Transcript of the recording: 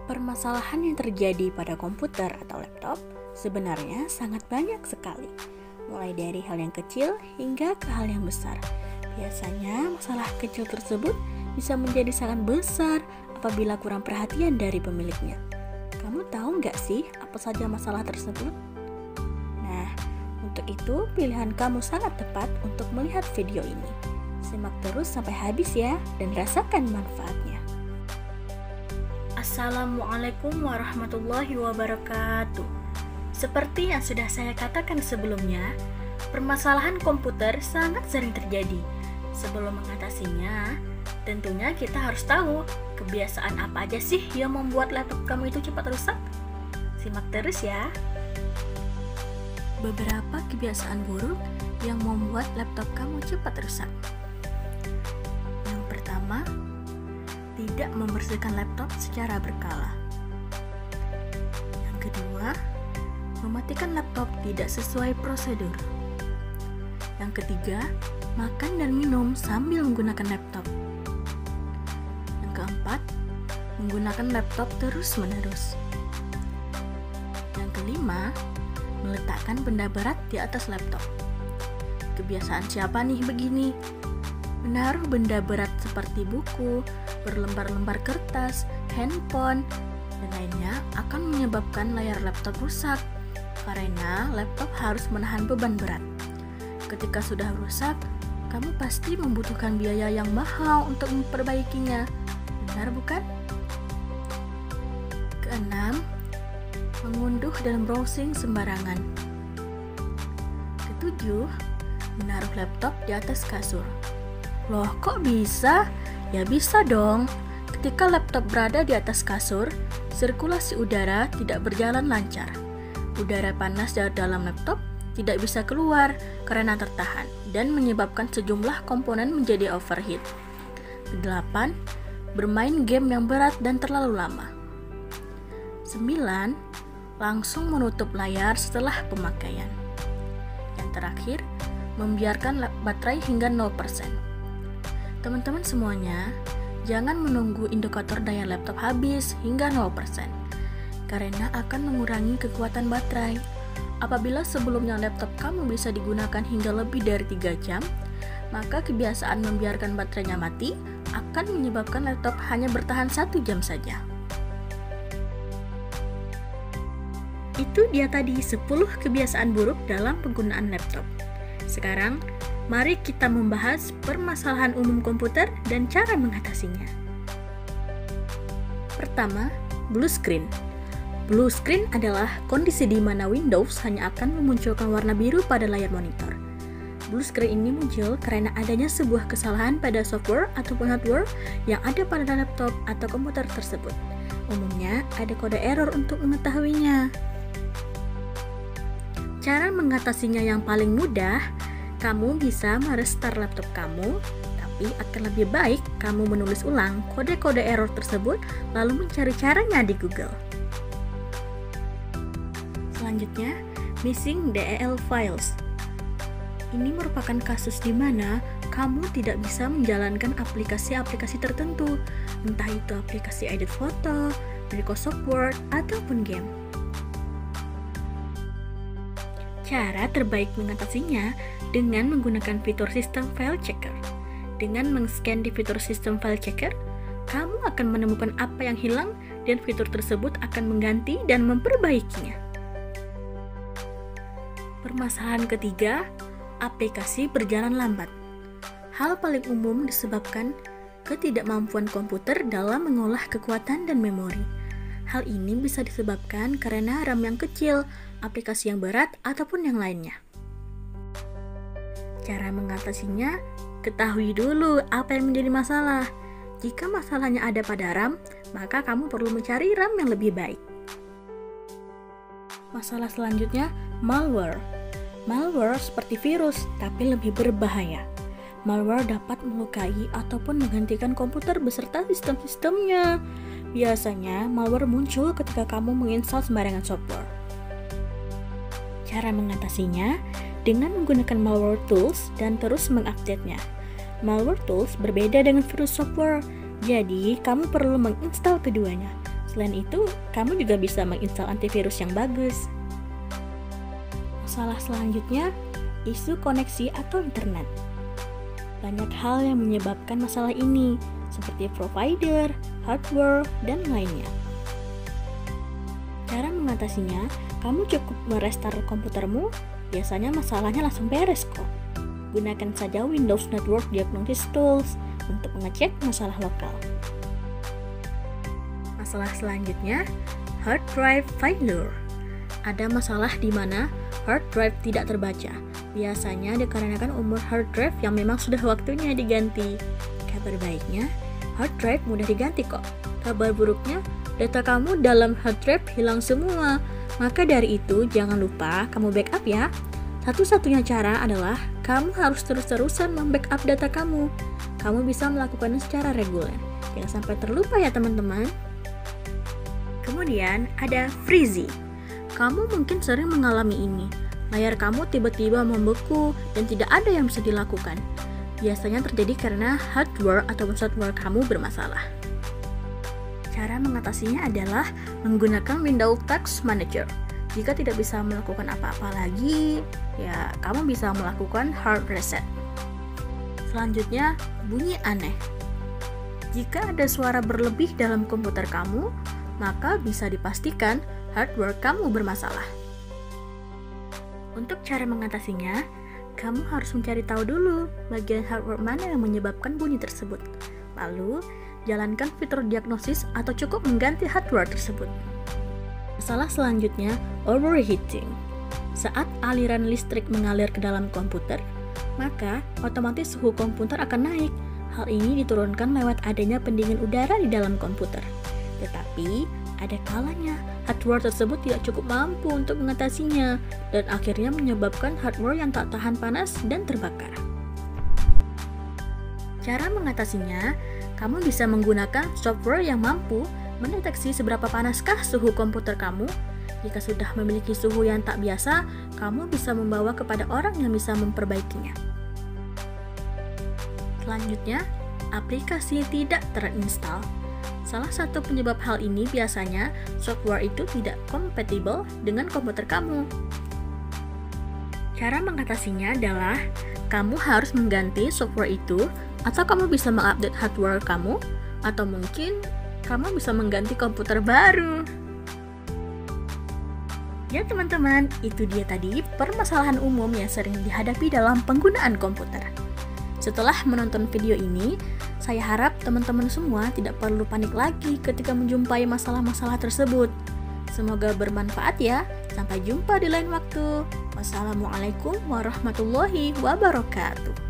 Permasalahan yang terjadi pada komputer atau laptop sebenarnya sangat banyak sekali, mulai dari hal yang kecil hingga ke hal yang besar. Biasanya masalah kecil tersebut bisa menjadi sangat besar apabila kurang perhatian dari pemiliknya. Kamu tahu nggak sih apa saja masalah tersebut? Nah, untuk itu pilihan kamu sangat tepat untuk melihat video ini. Simak terus sampai habis ya dan rasakan manfaatnya. Assalamualaikum warahmatullahi wabarakatuh. Seperti yang sudah saya katakan sebelumnya, permasalahan komputer sangat sering terjadi. Sebelum mengatasinya, tentunya kita harus tahu kebiasaan apa aja sih yang membuat laptop kamu itu cepat rusak. Simak terus ya. Beberapa kebiasaan buruk yang membuat laptop kamu cepat rusak. Yang pertama, tidak membersihkan laptop secara berkala. Yang kedua, mematikan laptop tidak sesuai prosedur. Yang ketiga, makan dan minum sambil menggunakan laptop. Yang keempat, menggunakan laptop terus-menerus. Yang kelima, meletakkan benda berat di atas laptop. Kebiasaan siapa nih begini? Menaruh benda berat seperti buku, berlembar-lembar kertas, handphone, dan lainnya akan menyebabkan layar laptop rusak karena laptop harus menahan beban berat. Ketika sudah rusak, kamu pasti membutuhkan biaya yang mahal untuk memperbaikinya. Benar bukan? Keenam, mengunduh dan browsing sembarangan. Ketujuh, menaruh laptop di atas kasur. Loh, kok bisa? Ya bisa dong. Ketika laptop berada di atas kasur, sirkulasi udara tidak berjalan lancar. Udara panas dari dalam laptop tidak bisa keluar karena tertahan dan menyebabkan sejumlah komponen menjadi overheat. Kedelapan, bermain game yang berat dan terlalu lama. 9. Langsung menutup layar setelah pemakaian. Yang terakhir, membiarkan baterai hingga 0%. Teman-teman semuanya, jangan menunggu indikator daya laptop habis hingga 0%, karena akan mengurangi kekuatan baterai. Apabila sebelumnya laptop kamu bisa digunakan hingga lebih dari 3 jam, maka kebiasaan membiarkan baterainya mati akan menyebabkan laptop hanya bertahan 1 jam saja. Itu dia tadi 10 kebiasaan buruk dalam penggunaan laptop. Sekarang, mari kita membahas permasalahan umum komputer dan cara mengatasinya. Pertama, blue screen. Blue screen adalah kondisi di mana Windows hanya akan memunculkan warna biru pada layar monitor. Blue screen ini muncul karena adanya sebuah kesalahan pada software ataupun hardware yang ada pada laptop atau komputer tersebut. Umumnya, ada kode error untuk mengetahuinya. Cara mengatasinya yang paling mudah, kamu bisa merestart laptop kamu, tapi akan lebih baik kamu menulis ulang kode-kode error tersebut lalu mencari caranya di Google. Selanjutnya, missing DLL files. Ini merupakan kasus di mana kamu tidak bisa menjalankan aplikasi-aplikasi tertentu, entah itu aplikasi edit foto, Microsoft Word, ataupun game. Cara terbaik mengatasinya dengan menggunakan fitur System File Checker. Dengan meng-scan di fitur System File Checker, kamu akan menemukan apa yang hilang dan fitur tersebut akan mengganti dan memperbaikinya. Permasalahan ketiga, aplikasi berjalan lambat. Hal paling umum disebabkan ketidakmampuan komputer dalam mengolah kekuatan dan memori. Hal ini bisa disebabkan karena RAM yang kecil, aplikasi yang berat, ataupun yang lainnya. Cara mengatasinya, ketahui dulu apa yang menjadi masalah. Jika masalahnya ada pada RAM, maka kamu perlu mencari RAM yang lebih baik. Masalah selanjutnya, malware. Malware seperti virus, tapi lebih berbahaya. Malware dapat melukai ataupun menghentikan komputer beserta sistem-sistemnya. Biasanya, malware muncul ketika kamu menginstal sembarangan software. Cara mengatasinya dengan menggunakan malware tools dan terus mengupdate-nya. Malware tools berbeda dengan virus software, jadi kamu perlu menginstal keduanya. Selain itu, kamu juga bisa menginstal antivirus yang bagus. Masalah selanjutnya, isu koneksi atau internet. Banyak hal yang menyebabkan masalah ini, seperti provider, hardware, dan lainnya. Cara mengatasinya, kamu cukup merestart komputermu, biasanya masalahnya langsung beres kok. Gunakan saja Windows Network Diagnosis Tools untuk mengecek masalah lokal. Masalah selanjutnya, hard drive failure. Ada masalah di mana hard drive tidak terbaca. Biasanya dikarenakan umur hard drive yang memang sudah waktunya diganti. Kabar baiknya, hard drive mudah diganti kok. Kabar buruknya, data kamu dalam hard drive hilang semua. Maka dari itu, jangan lupa kamu backup ya. Satu-satunya cara adalah kamu harus terus-terusan membackup data kamu. Kamu bisa melakukannya secara reguler. Jangan sampai terlupa ya teman-teman. Kemudian ada freezing. Kamu mungkin sering mengalami ini. Layar kamu tiba-tiba membeku dan tidak ada yang bisa dilakukan. Biasanya terjadi karena hardware atau software kamu bermasalah. Cara mengatasinya adalah menggunakan Windows Task Manager. Jika tidak bisa melakukan apa-apa lagi, ya kamu bisa melakukan hard reset. Selanjutnya, bunyi aneh. Jika ada suara berlebih dalam komputer kamu, maka bisa dipastikan hardware kamu bermasalah. Untuk cara mengatasinya, kamu harus mencari tahu dulu bagian hardware mana yang menyebabkan bunyi tersebut. Lalu, jalankan fitur diagnosis atau cukup mengganti hardware tersebut. Masalah selanjutnya, overheating. Saat aliran listrik mengalir ke dalam komputer, maka otomatis suhu komputer akan naik. Hal ini diturunkan lewat adanya pendingin udara di dalam komputer. Tetapi, ada kalanya hardware tersebut tidak cukup mampu untuk mengatasinya dan akhirnya menyebabkan hardware yang tak tahan panas dan terbakar. Cara mengatasinya, kamu bisa menggunakan software yang mampu mendeteksi seberapa panaskah suhu komputer kamu. Jika sudah memiliki suhu yang tak biasa, kamu bisa membawa kepada orang yang bisa memperbaikinya. Selanjutnya, aplikasi tidak terinstall. Salah satu penyebab hal ini biasanya software itu tidak kompatibel dengan komputer kamu. Cara mengatasinya adalah kamu harus mengganti software itu, atau kamu bisa mengupdate hardware kamu, atau mungkin kamu bisa mengganti komputer baru. Ya teman-teman, itu dia tadi permasalahan umum yang sering dihadapi dalam penggunaan komputer. Setelah menonton video ini, saya harap teman-teman semua tidak perlu panik lagi ketika menjumpai masalah-masalah tersebut. Semoga bermanfaat ya. Sampai jumpa di lain waktu. Wassalamualaikum warahmatullahi wabarakatuh.